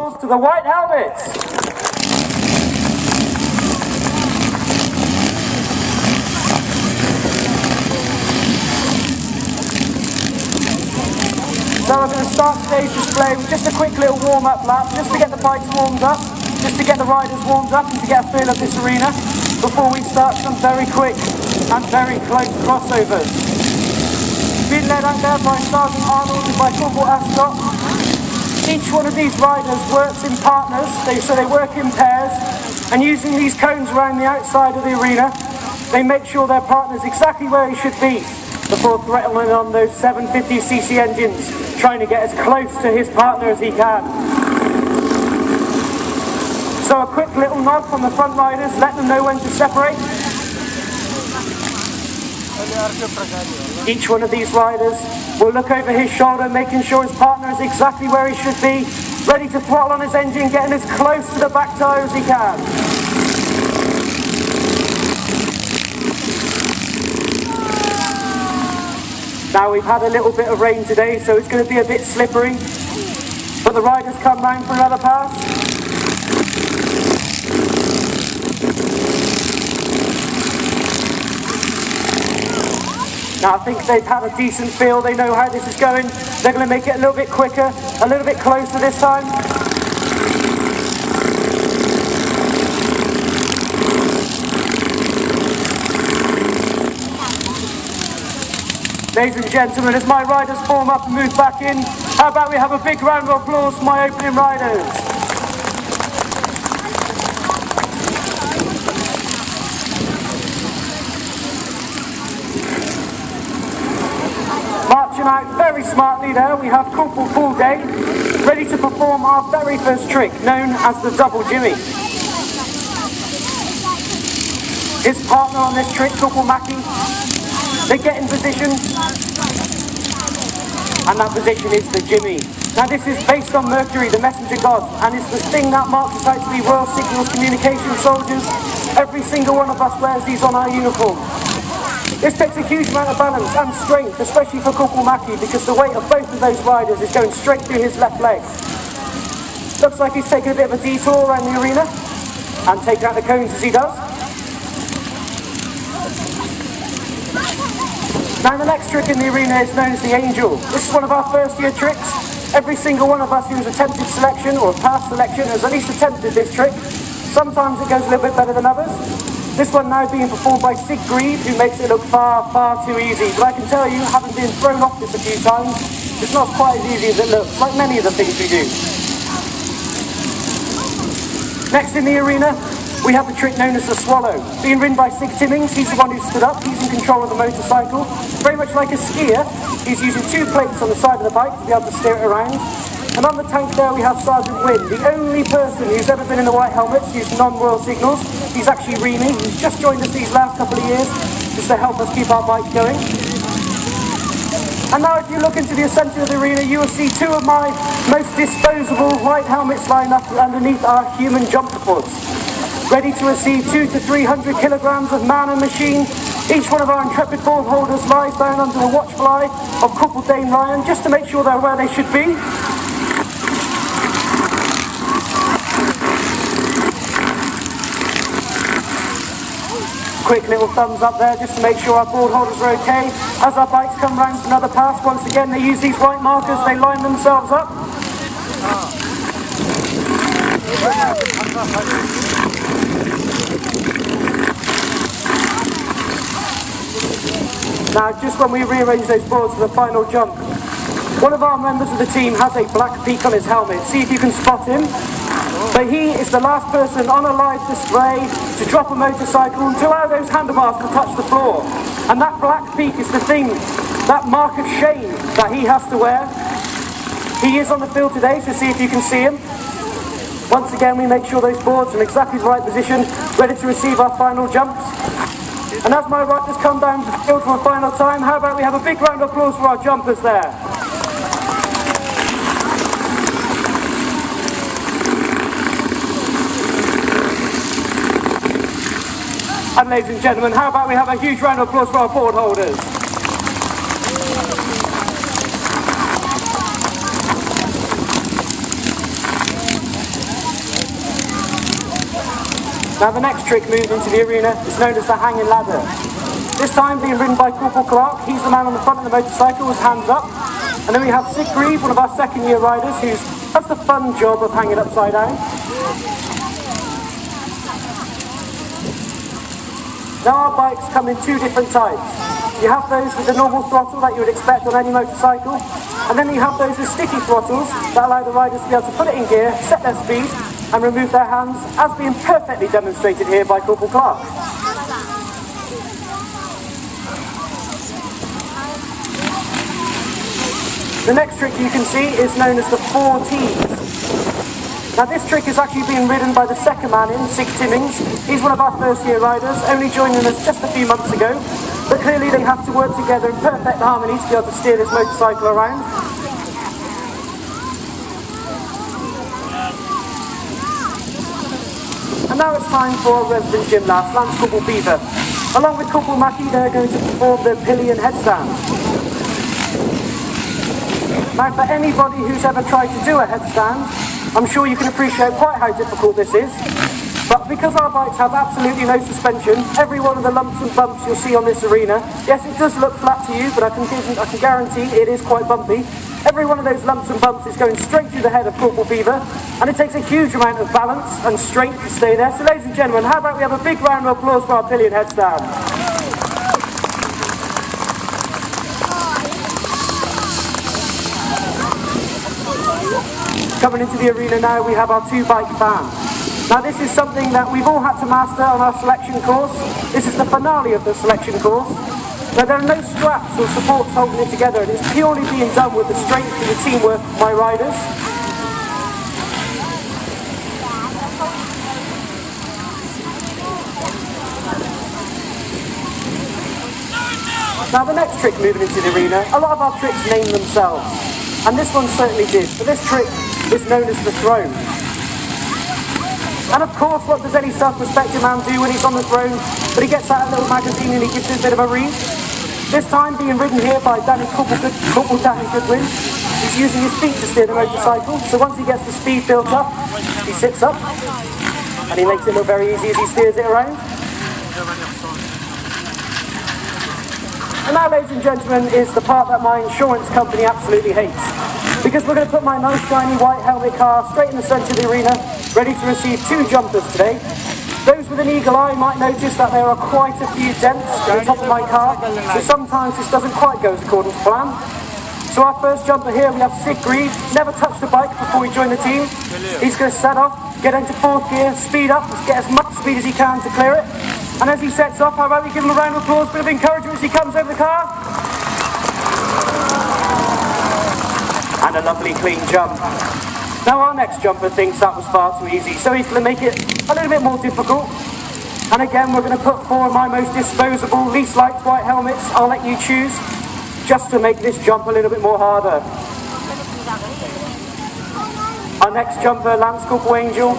applause to the White Helmets. So we're going to start today's display with just a quick little warm-up lap, just to get the bikes warmed up, just to get the riders warmed up and to get a feel of this arena before we start some very quick and very close crossovers. Being led out there by Sergeant Arnold and by Corporal Ascot. Each one of these riders works in partners, so they work in pairs, and using these cones around the outside of the arena, they make sure their partner's exactly where he should be before throttling on those 750cc engines, trying to get as close to his partner as he can. So a quick little nod from the front riders, let them know when to separate. Each one of these riders will look over his shoulder, making sure his partner is exactly where he should be, ready to throttle on his engine, getting as close to the back tyre as he can. Now we've had a little bit of rain today, so it's going to be a bit slippery, but the riders come round for another pass. Now I think they've had a decent feel, they know how this is going, they're going to make it a little bit quicker, a little bit closer this time. Ladies and gentlemen, as my riders form up and move back in, how about we have a big round of applause for my opening riders. Marching out very smartly there, we have Corporal Paul Day, ready to perform our very first trick, known as the double Jimmy. His partner on this trick, Corporal Mackie, they get in position, and that position is the Jimmy. Now this is based on Mercury, the messenger god, and it's the thing that marks us out to be Royal Signal Communication soldiers. Every single one of us wears these on our uniform. This takes a huge amount of balance and strength, especially for Corporal Mackie, because the weight of both of those riders is going straight through his left leg. Looks like he's taking a bit of a detour around the arena, and taking out the cones as he does. Now the next trick in the arena is known as the Angel. This is one of our first year tricks. Every single one of us who has attempted selection or past selection has at least attempted this trick. Sometimes it goes a little bit better than others. This one now being performed by Sig Grieve, who makes it look far, far too easy. But I can tell you, having been thrown off this a few times, it's not quite as easy as it looks, like many of the things we do. Next in the arena, we have the trick known as the Swallow. Being ridden by Sig Timmings, he's the one who stood up, he's in control of the motorcycle. Very much like a skier, he's using two plates on the side of the bike to be able to steer it around. And on the tank there we have Sergeant Wynn, the only person who's ever been in the White Helmets, used non-Royal Signals. He's actually Reamy, he's just joined us these last couple of years, just to help us keep our bikes going. And now if you look into the centre of the arena, you will see two of my most disposable White Helmets lined up underneath our human jumper pods, ready to receive 200 to 300 kilograms of man and machine. Each one of our intrepid board holders lies down under the watchful eye of Corporal Dame Ryan, just to make sure they're where they should be. Quick little thumbs up there just to make sure our board holders are okay. As our bikes come round for another pass, once again they use these white markers, they line themselves up. Now just when we rearrange those boards for the final jump, one of our members of the team has a black peak on his helmet. See if you can spot him. But he is the last person on a live display to drop a motorcycle and to allow those handlebars to touch the floor. And that black peak is the thing, that mark of shame that he has to wear. He is on the field today, so see if you can see him. Once again, we make sure those boards are in exactly the right position, ready to receive our final jumps. And as my riders come down to the field for a final time, how about we have a big round of applause for our jumpers there. And ladies and gentlemen, how about we have a huge round of applause for our board holders. Now the next trick moving into the arena is known as the hanging ladder. This time being ridden by Corporal Clark. He's the man on the front of the motorcycle with hands up. And then we have Sigrid, one of our second-year riders, who has the fun job of hanging upside down. Now our bikes come in two different types. You have those with the normal throttle that you would expect on any motorcycle, and then you have those with sticky throttles that allow the riders to be able to put it in gear, set their speed, and remove their hands, as being perfectly demonstrated here by Corporal Clark. The next trick you can see is known as the 4 T's. Now this trick is actually being ridden by the second man in, Sig Timmings. He's one of our first year riders, only joining us just a few months ago. But clearly they have to work together in perfect harmony to be able to steer this motorcycle around. And now it's time for our resident gym lass, Lance Corporal Beaver. Along with Corporal Mackie, they're going to perform the pillion headstand. Now for anybody who's ever tried to do a headstand, I'm sure you can appreciate quite how difficult this is. But because our bikes have absolutely no suspension, every one of the lumps and bumps you'll see on this arena, yes, it does look flat to you, but I can guarantee it is quite bumpy. Every one of those lumps and bumps is going straight through the head of Corporal Beaver, and it takes a huge amount of balance and strength to stay there. So ladies and gentlemen, how about we have a big round of applause for our pillion headstand. Coming into the arena now, we have our 2-bike fan. Now this is something that we've all had to master on our selection course. This is the finale of the selection course. Now there are no straps or supports holding it together, and it's purely being done with the strength and the teamwork of my riders. Now the next trick moving into the arena, a lot of our tricks name themselves, and this one certainly did. But this trick is known as the throne. And of course, what does any self-respecting man do when he's on the throne? But he gets out a little magazine and he gives it a bit of a read. This time being ridden here by Corporal Danny Goodwin. He's using his feet to steer the motorcycle. So once he gets the speed built up, he sits up and he makes it look very easy as he steers it around. And now, ladies and gentlemen, is the part that my insurance company absolutely hates. Because we're going to put my nice shiny white helmet car straight in the centre of the arena, ready to receive 2 jumpers today. Those with an eagle eye might notice that there are quite a few dents on the top of my car, so sometimes this doesn't quite go as according to plan. So our first jumper here, we have Sigrid, never touched the bike before he joined the team. He's going to set off, get into 4th gear, speed up, get as much speed as he can to clear it. And as he sets off, how about we give him a round of applause, bit of encouragement as he comes over the car. And a lovely clean jump. Now our next jumper thinks that was far too easy, so he's going to make it a little bit more difficult. And again, we're going to put 4 of my most disposable, least liked white helmets. I'll let you choose, just to make this jump a little bit more harder. Our next jumper, Lance Corporal Angel.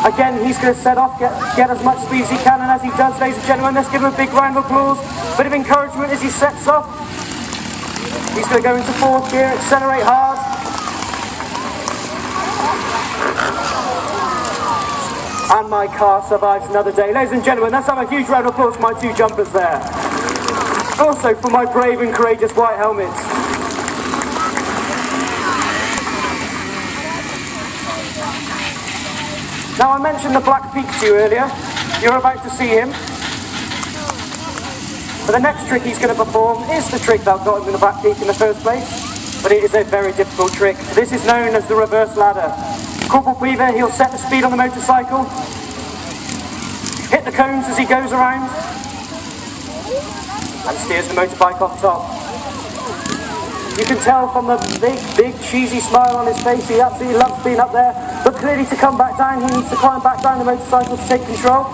Again, he's going to set off, get as much speed as he can, and as he does, ladies and gentlemen, let's give him a big round of applause. Bit of encouragement as he sets off. He's going to go into 4th gear, accelerate hard. And my car survives another day. Ladies and gentlemen, let's have a huge round of applause for my 2 jumpers there. Also for my brave and courageous white helmets. Now I mentioned the Black Peak to you earlier. You're about to see him. But the next trick he's going to perform is the trick that got him in the Black Peak in the first place. But it is a very difficult trick. This is known as the reverse ladder. Corporal Beaver, he'll set the speed on the motorcycle, hit the cones as he goes around, and steers the motorbike off top. You can tell from the big cheesy smile on his face, he absolutely loves being up there, but clearly to come back down, he needs to climb back down the motorcycle to take control.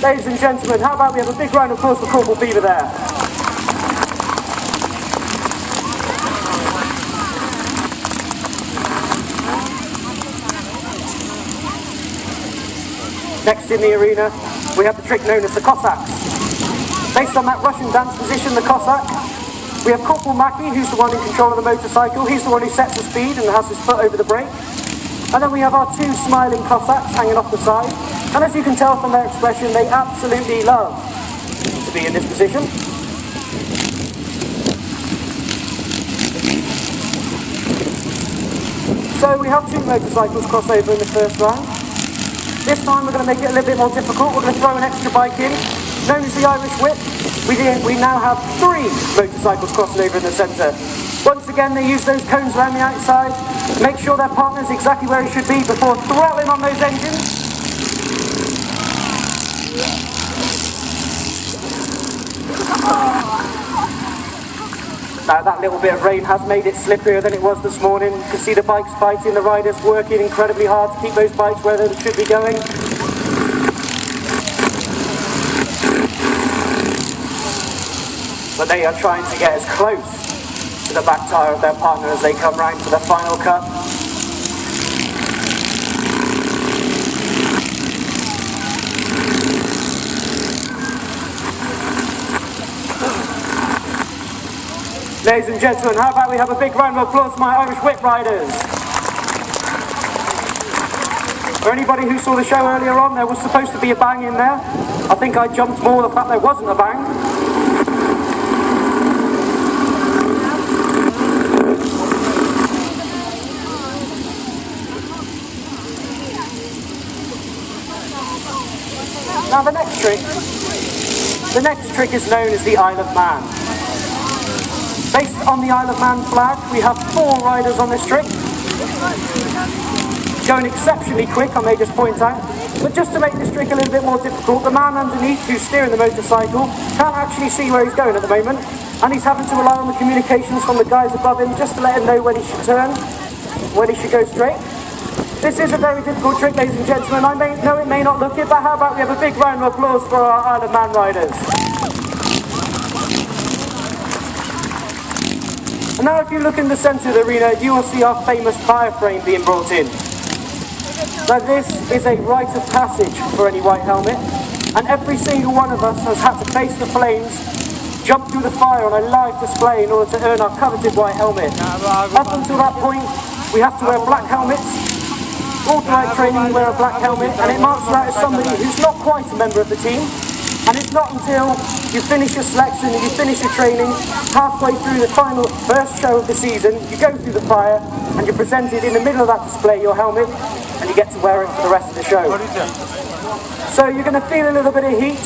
Ladies and gentlemen, how about we have a big round of applause for Corporal Beaver there. Next in the arena, we have the trick known as the Cossack. Based on that Russian dance position, the Cossack, we have Corporal Mackie, who's the one in control of the motorcycle. He's the one who sets the speed and has his foot over the brake. And then we have our 2 smiling Cossacks hanging off the side. And as you can tell from their expression, they absolutely love to be in this position. So we have 2 motorcycles cross over in the first round. This time we're going to make it a little bit more difficult. We're going to throw an extra bike in, known as the Irish Whip. We now have 3 motorcycles crossing over in the centre. Once again, they use those cones around the outside, make sure their partner's exactly where he should be before throttling on those engines. Now that little bit of rain has made it slipperier than it was this morning. You can see the bikes fighting, the riders working incredibly hard to keep those bikes where they should be going. But they are trying to get as close to the back tyre of their partner as they come round to the final cut. Ladies and gentlemen, how about we have a big round of applause for my Irish Whip riders? For anybody who saw the show earlier on, there was supposed to be a bang in there. I think I jumped more the fact there wasn't a bang. Now the next trick is known as the Isle of Man. Based on the Isle of Man flag, we have 4 riders on this trick. Going exceptionally quick, I may just point out. But just to make this trick a little bit more difficult, the man underneath who's steering the motorcycle can't actually see where he's going at the moment, and he's having to rely on the communications from the guys above him just to let him know when he should turn, when he should go straight. This is a very difficult trick, ladies and gentlemen. I know it may not look it, but how about we have a big round of applause for our Isle of Man riders. And now if you look in the centre of the arena, you will see our famous fire frame being brought in. Now this is a rite of passage for any white helmet, and every single one of us has had to face the flames, jump through the fire on a live display in order to earn our coveted white helmet. Up until that point, we have to wear black helmets. All throughout training we wear a black helmet, and it marks you out as somebody who's not quite a member of the team. And it's not until you finish your selection and you finish your training, halfway through the first show of the season, you go through the fire and you're presented in the middle of that display your helmet, and you get to wear it for the rest of the show. So you're going to feel a little bit of heat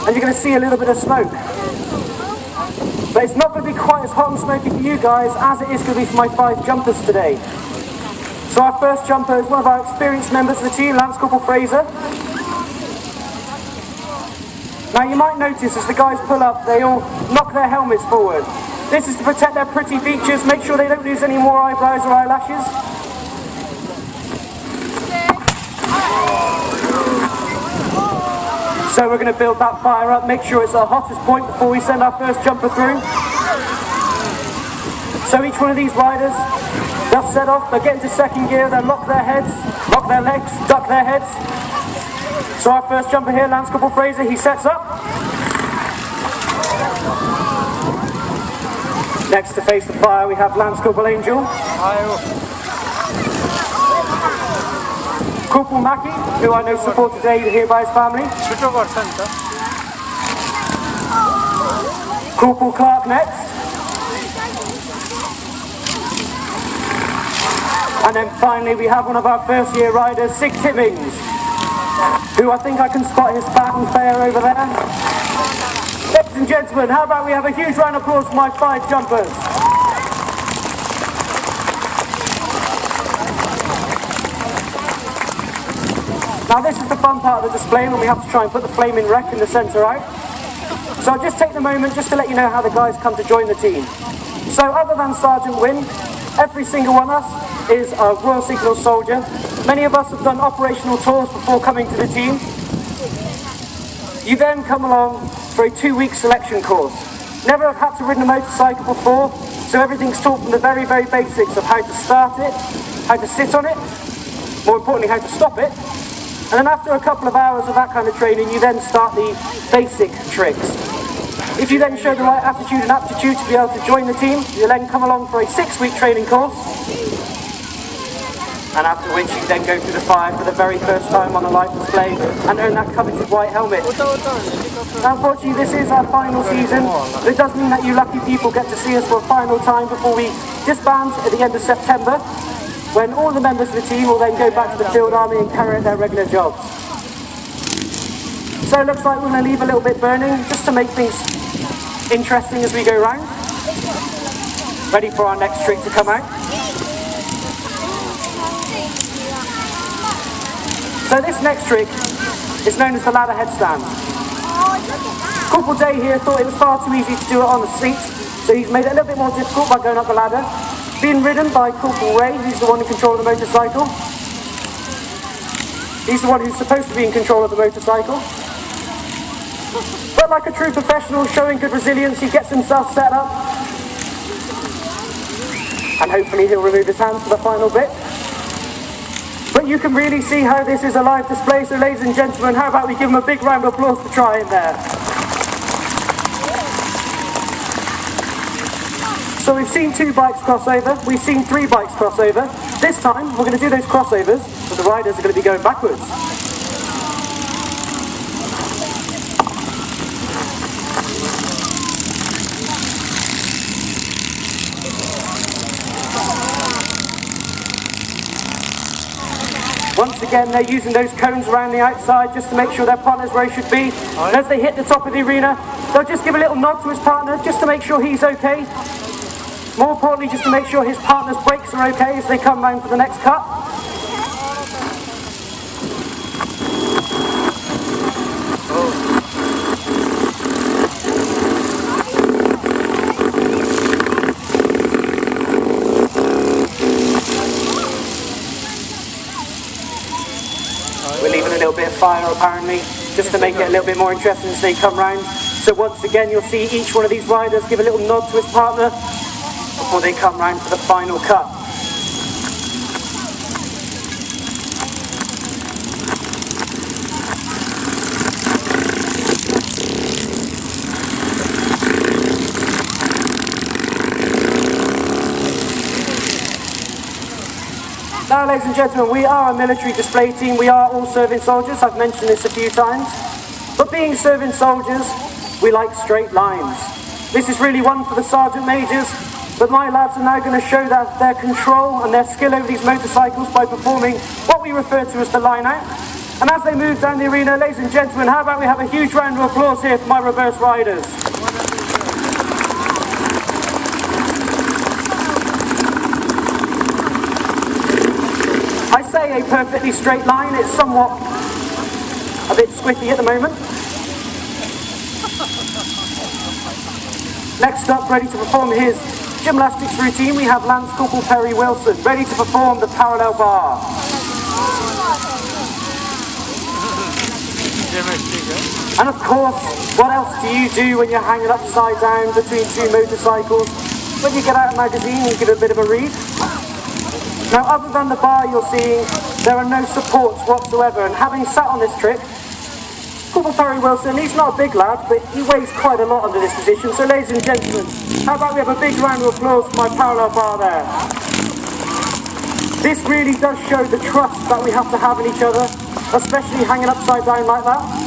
and you're going to see a little bit of smoke. But it's not going to be quite as hot and smoky for you guys as it is going to be for my 5 jumpers today. So our first jumper is one of our experienced members of the team, Lance Corporal Fraser. Now you might notice as the guys pull up, they all knock their helmets forward. This is to protect their pretty features, make sure they don't lose any more eyebrows or eyelashes. So we're going to build that fire up, make sure it's the hottest point before we send our first jumper through. So each one of these riders, they'll set off, they'll get into second gear, they'll lock their heads, lock their legs, duck their heads. So our first jumper here, Lance Corporal Fraser, he sets up. Next to face the fire we have Lance Corporal Angel. Corporal Mackie, who I know supported today here by his family. Corporal Clark next. And then finally we have one of our first year riders, Sig Timmings, who I think I can spot his Spartan fair over there. Ladies and gentlemen, how about we have a huge round of applause for my 5 jumpers. Now this is the fun part of the display when we have to try and put the flaming wreck in the centre out. So I'll just take the moment just to let you know how the guys come to join the team. So other than Sergeant Wynne, every single one of us is a Royal Signal soldier. Many of us have done operational tours before coming to the team. You then come along for a 2-week selection course. Never have had to ride a motorcycle before, so everything's taught from the very, very basics of how to start it, how to sit on it, more importantly how to stop it. And then after a couple of hours of that kind of training, you then start the basic tricks. If you then show the right attitude and aptitude to be able to join the team, you'll then come along for a 6-week training course. and after which you then go through the fire for the very first time on a live display and earn that coveted white helmet. Now, unfortunately, this is our final season, but it does mean that you lucky people get to see us for a final time before we disband at the end of September, when all the members of the team will then go back to the field army and carry out their regular jobs. So it looks like we're going to leave a little bit burning, just to make things interesting as we go round. Ready for our next trick to come out. So this next trick is known as the ladder headstand. Corporal Day here thought it was far too easy to do it on the seat, so he's made it a little bit more difficult by going up the ladder. Being ridden by Corporal Ray, who's the one in control of the motorcycle. He's the one who's supposed to be in control of the motorcycle. But like a true professional showing good resilience, he gets himself set up. And hopefully he'll remove his hands for the final bit. But you can really see how this is a live display, so ladies and gentlemen, how about we give him a big round of applause for trying there. So we've seen 2 bikes cross over, we've seen 3 bikes cross over. This time we're going to do those crossovers, but the riders are going to be going backwards. Once again, they're using those cones around the outside just to make sure their partner's where he should be. And as they hit the top of the arena, they'll just give a little nod to his partner just to make sure he's okay. More importantly, just to make sure his partner's brakes are okay as they come round for the next cut. We're leaving a little bit of fire apparently, just to make it a little bit more interesting as they come round. So once again you'll see each one of these riders give a little nod to his partner before they come round for the final cut. Now, ladies and gentlemen, we are a military display team. We are all serving soldiers. I've mentioned this a few times. But being serving soldiers, we like straight lines. This is really one for the sergeant majors, but my lads are now going to show that their control and their skill over these motorcycles by performing what we refer to as the line out. And as they move down the arena, ladies and gentlemen, how about we have a huge round of applause here for my reverse riders. I say a perfectly straight line, it's somewhat a bit squiffy at the moment. Next up, ready to perform his gymnastics routine, we have Lance Corporal Perry Wilson, ready to perform the parallel bar. And of course, what else do you do when you're hanging upside down between 2 motorcycles? When you get out a magazine and give it a bit of a read. Now, other than the bar you're seeing, there are no supports whatsoever, and having sat on this trick, Corporal Perry Wilson, he's not a big lad, but he weighs quite a lot under this position. So ladies and gentlemen, how about we have a big round of applause for my parallel bar there. This really does show the trust that we have to have in each other, especially hanging upside down like that.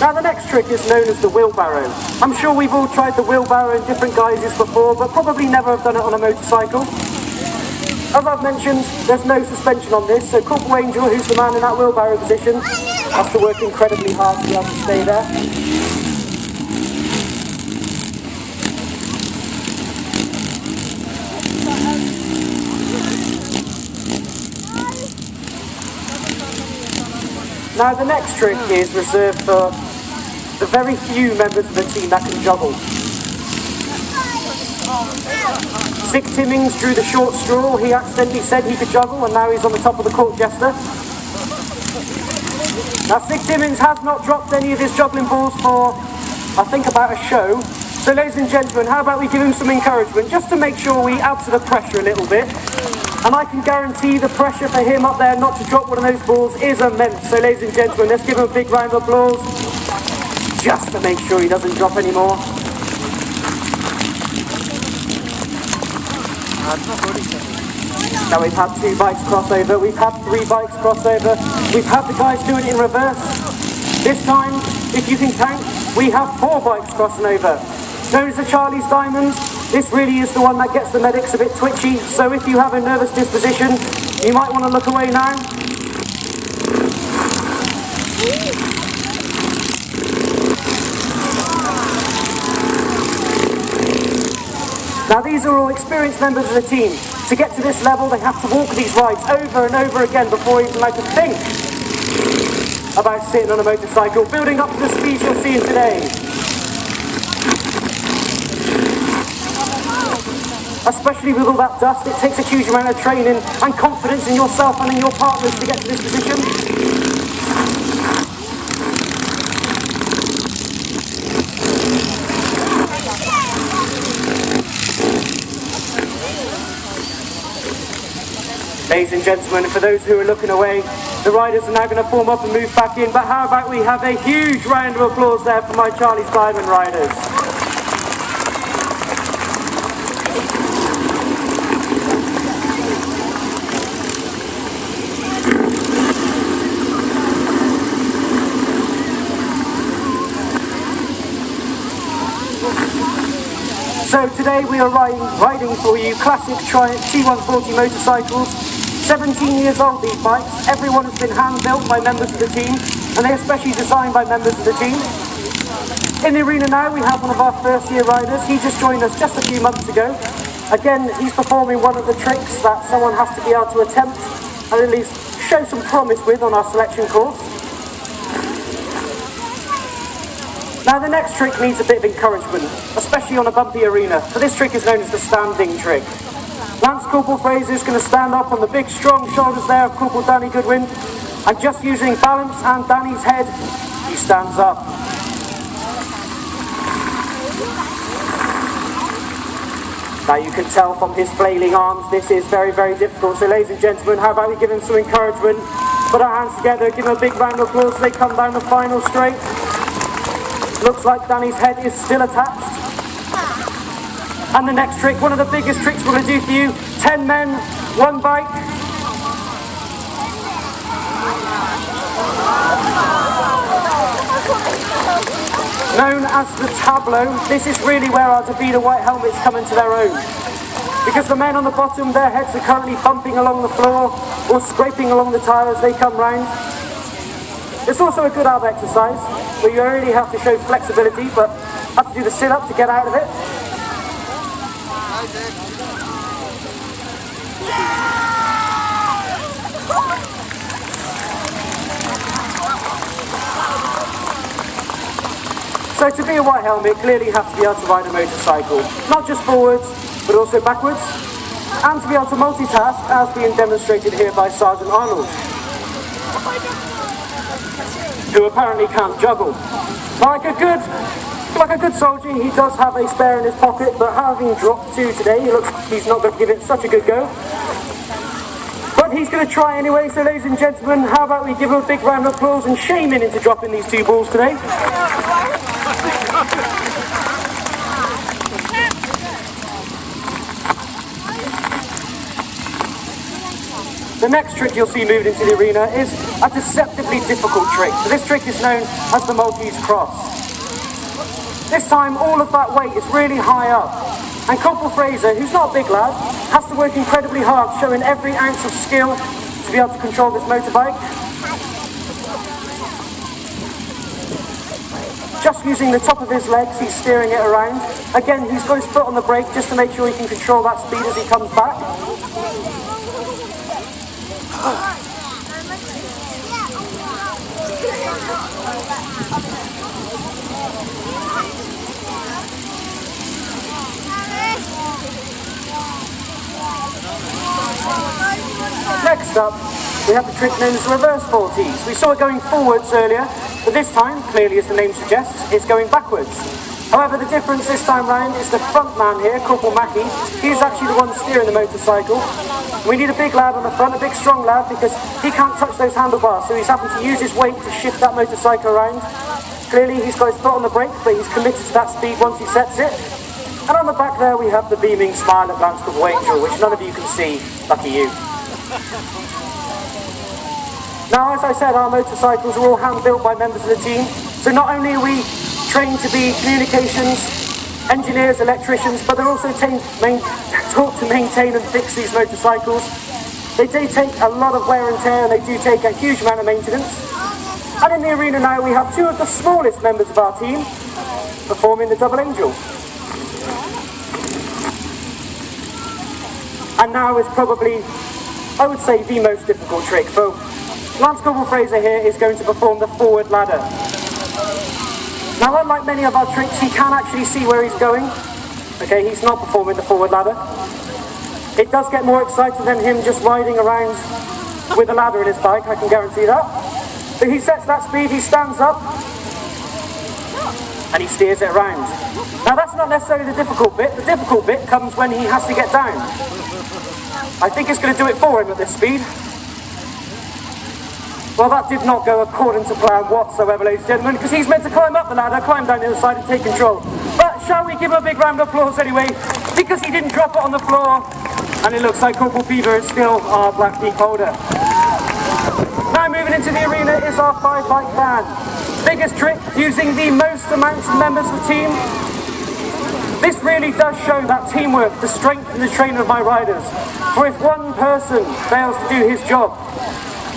Now the next trick is known as the wheelbarrow. I'm sure we've all tried the wheelbarrow in different guises before, but probably never have done it on a motorcycle. As I've mentioned, there's no suspension on this, so Corporal Angel, who's the man in that wheelbarrow position, has to work incredibly hard to be able to stay there. Now the next trick is reserved for the very few members of the team that can juggle. Sick Timmings drew the short straw. He accidentally said he could juggle, and now he's on the top of the court jester. Now Sick Timmings has not dropped any of his juggling balls for, I think, about a show. So ladies and gentlemen, how about we give him some encouragement, just to make sure we add to the pressure a little bit. And I can guarantee the pressure for him up there not to drop one of those balls is immense. So ladies and gentlemen, let's give him a big round of applause. just to make sure he doesn't drop anymore. Now we've had 2 bikes crossover, we've had 3 bikes crossover, we've had the guys do it in reverse. This time, if you can count, we have 4 bikes crossing over. Known as the Charlie's Diamonds, this really is the one that gets the medics a bit twitchy, so if you have a nervous disposition, you might want to look away now. Now these are all experienced members of the team. To get to this level, they have to walk these rides over and over again before even allowed to think about sitting on a motorcycle, building up to the speeds you're seeing today. Especially with all that dust, it takes a huge amount of training and confidence in yourself and in your partners to get to this position. Ladies and gentlemen, for those who are looking away, the riders are now going to form up and move back in, but how about we have a huge round of applause there for my Charlie's Diamond riders. So today we are riding for you classic Triumph T140 motorcycles. 17 years old, these bikes. Everyone has been hand-built by members of the team, and they're especially designed by members of the team. In the arena now, we have one of our first-year riders. He just joined us just a few months ago. Again, he's performing one of the tricks that someone has to be able to attempt, and at least show some promise with on our selection course. Now, the next trick needs a bit of encouragement, especially on a bumpy arena. So this trick is known as the standing trick. Lance Corporal Fraser is going to stand up on the big strong shoulders there of Corporal Danny Goodwin, and just using balance and Danny's head, he stands up. Now you can tell from his flailing arms this is very, very difficult. So ladies and gentlemen, how about we give him some encouragement? Put our hands together, give him a big round of applause as they come down the final straight. Looks like Danny's head is still attached. And the next trick, one of the biggest tricks we're going to do for you, 10 men, 1 bike. Known as the tableau, this is really where our Davida white helmets come into their own. Because the men on the bottom, their heads are currently bumping along the floor or scraping along the tyre as they come round. It's also a good ab exercise, where you only have to show flexibility, but have to do the sit-up to get out of it. So to be a white helmet, clearly you have to be able to ride a motorcycle, not just forwards, but also backwards, and to be able to multitask, as being demonstrated here by Sergeant Arnold, who apparently can't juggle. Like a good soldier, he does have a spare in his pocket, but having dropped 2 today, he looks like he's not going to give it such a good go. But he's going to try anyway, so ladies and gentlemen, how about we give him a big round of applause and shame him into dropping these 2 balls today. The next trick you'll see moved into the arena is a deceptively difficult trick. So this trick is known as the Maltese Cross. This time all of that weight is really high up, and Corporal Fraser, who's not a big lad, has to work incredibly hard, showing every ounce of skill to be able to control this motorbike. Just using the top of his legs, he's steering it around. Again, he's got his foot on the brake just to make sure he can control that speed as he comes back. Next up, we have the trick known as the reverse 40s. We saw it going forwards earlier, but this time, clearly as the name suggests, it's going backwards. However, the difference this time round is the front man here, Corporal Mackey. He's actually the one steering the motorcycle. We need a big lad on the front, a big strong lad, because he can't touch those handlebars, so he's having to use his weight to shift that motorcycle around. Clearly he's got his foot on the brake, but he's committed to that speed once he sets it. And on the back there we have the beaming smile of Lance Corporal Angel, which none of you can see, lucky you. Now, as I said, our motorcycles are all hand-built by members of the team, so not only are we trained to be communications, engineers, electricians, but they're also taught to maintain and fix these motorcycles. They do take a lot of wear and tear, and they do take a huge amount of maintenance. And in the arena now we have two of the smallest members of our team performing the Double Angel. And now is probably, I would say, the most difficult trick. For Lance Corporal Fraser here is going to perform the forward ladder. Now, unlike many of our tricks, he can actually see where he's going. Okay, he's not performing the forward ladder. It does get more exciting than him just riding around with a ladder in his bike, I can guarantee that. But he sets that speed, he stands up, and he steers it around. Now, that's not necessarily the difficult bit. The difficult bit comes when he has to get down. I think it's going to do it for him at this speed. Well, that did not go according to plan whatsoever, ladies and gentlemen, because he's meant to climb up the ladder, climb down the other side and take control. But shall we give him a big round of applause anyway, because he didn't drop it on the floor, and it looks like Corporal Beaver is still our Black Peak holder. Now moving into the arena is our 5-bike band. Biggest trick, using the most amounts of members of the team. This really does show that teamwork, the strength and the training of my riders. For if one person fails to do his job,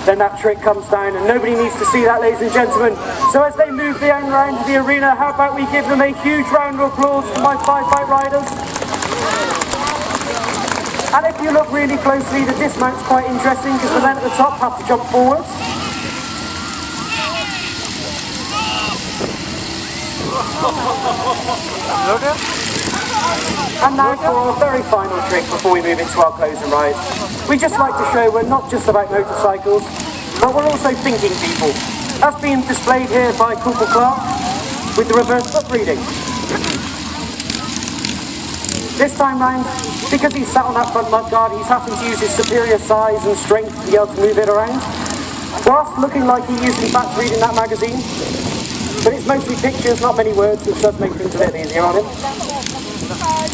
then that trick comes down, and nobody needs to see that, ladies and gentlemen. So as they move down around the arena, how about we give them a huge round of applause for my 5-bike riders? And if you look really closely, the dismount's quite interesting, because the men at the top have to jump forwards. And now for our very final trick before we move into our closing ride. We just like to show we're not just about motorcycles, but we're also thinking people. That's being displayed here by Corporal Clark with the reverse foot reading. This time round, because he's sat on that front mudguard, he's having to use his superior size and strength to be able to move it around, whilst looking like he is in fact reading that magazine. But it's mostly pictures, not many words, which does make things a bit easier on him.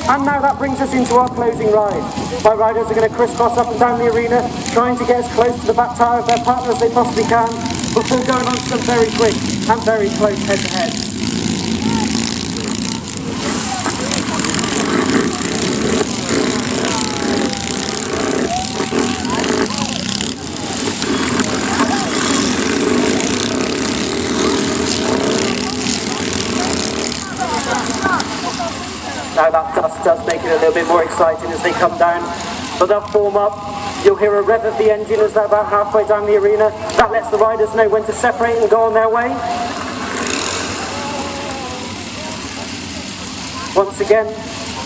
And now that brings us into our closing ride. My riders are going to crisscross up and down the arena, trying to get as close to the back tower of their partner as they possibly can, before going on to some very quick and very close head-to-head. Now that dust does make it a little bit more exciting as they come down, but they'll form up. You'll hear a rev of the engine as they're about halfway down the arena. That lets the riders know when to separate and go on their way. Once again,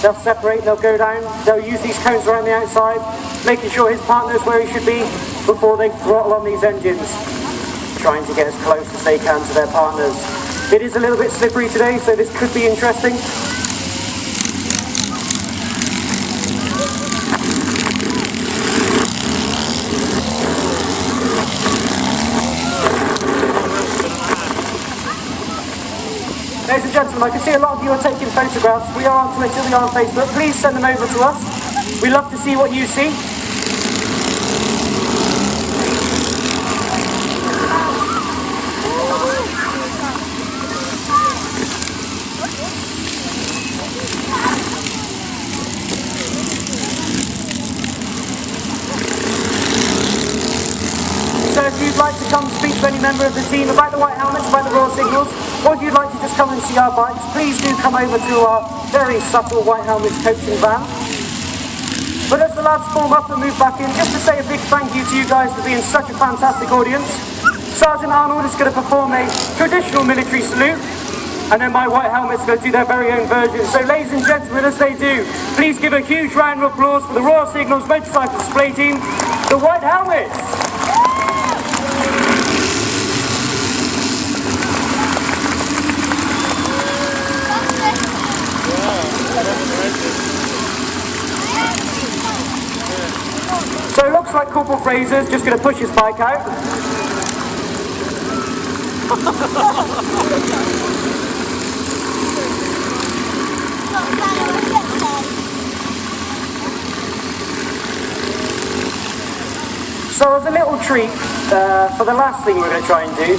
they'll separate, they'll go down, they'll use these cones around the outside, making sure his partner's where he should be before they throttle on these engines, trying to get as close as they can to their partners. It is a little bit slippery today, so this could be interesting. Ladies and gentlemen, I can see a lot of you are taking photographs. We are on Twitter, we are on Facebook. Please send them over to us. We love to see what you see. So if you'd like to come speak to any member of the team about the white helmets, about the Royal Signals, or if you'd like to just come and see our bikes, please do come over to our very subtle white helmets coaching van. But as the lads form up and move back in, just to say a big thank you to you guys for being such a fantastic audience. Sergeant Arnold is going to perform a traditional military salute, and then my white helmets are going to do their very own version. So ladies and gentlemen, as they do, please give a huge round of applause for the Royal Signals Motorcycle Display Team, the White Helmets. So it looks like Corporal Fraser's just going to push his bike out. So as a little treat, for the last thing we're going to try and do,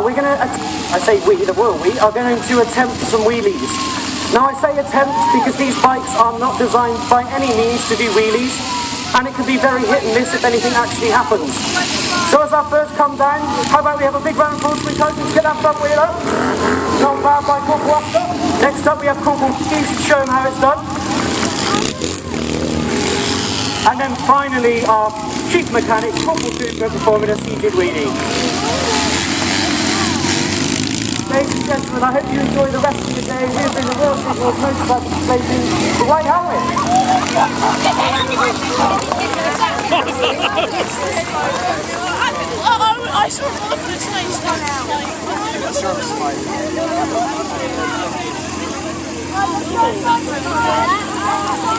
we're going to, I say we, the royal we, are going to attempt some wheelies. Now I say attempt because these bikes are not designed by any means to do wheelies, and it can be very hit and miss if anything actually happens. So as our first come down, how about we have a big round of applause for Coach and get that front wheel up. Not bad by Corporal Upton. Next up we have Corporal Keys to show him how it's done. And then finally our chief mechanic, Corporal Cooper, performing a seated wheelie. Ladies and gentlemen, I hope you enjoy the rest of the day. We have been the Royal Signals Motorbike Station, the White Helmet. I saw it look at its face down now.